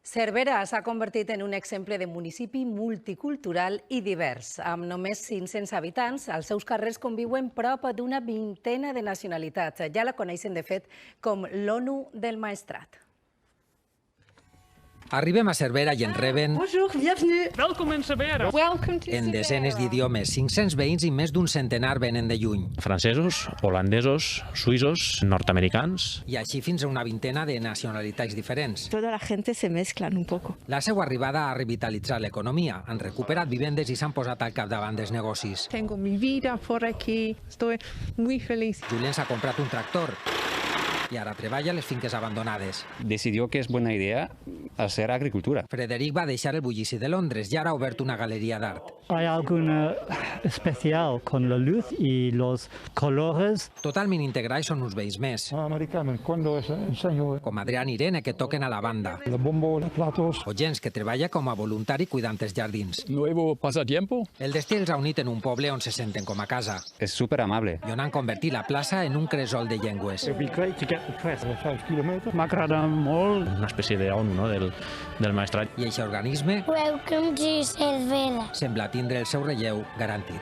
Cervera s'ha convertit en un exemple de municipi multicultural i divers. Amb només 500 habitants, als seus carrers conviuen prop d'una vintena de nacionalitats. Ja la coneixen, de fet, com l'ONU del Maestrat. Arribem a Cervera i ens reben Bonjour, bienvenue. Welkom in Cervera. Welcome to en desenes d'idiomes, 500 veïns i més d'un centenar venen de lluny. Francesos, holandesos, suïssos, nord-americans. I així fins a una vintena de nacionalitats diferents. Toda la gente se mezclan un poco. La seva arribada ha revitalitzat l'economia, han recuperat vivendes i s'han posat al capdavant dels negocis. Tengo mi vida por aquí, estoy muy feliz. Julen s'ha comprat un tractor i ara treballa a les finques abandonades. Decidió que es buena idea hacer agricultura. Frederic va deixar el bullici de Londres i ara ha obert una galeria d'art. Hay algo especial con la luz y los colores. Totalment integrats són uns veïns més, Americano, cuando enseño com Adrián i Irene, que toquen a la banda, el bombo, los platos. o gens que treballa com a voluntari cuidant els jardins. Nuevo pasatiempo. El destí els ha unit en un poble on se senten com a casa Es súper amable. i on han convertit la plaça en un cresol de llengües. It'd be great to get the press. 5 quilòmetres. M'agrada molt una espècie d'ONU, no? del Maestrat. I aquest organisme Welcome to Cervera. sembla tindre el seu relleu garantit.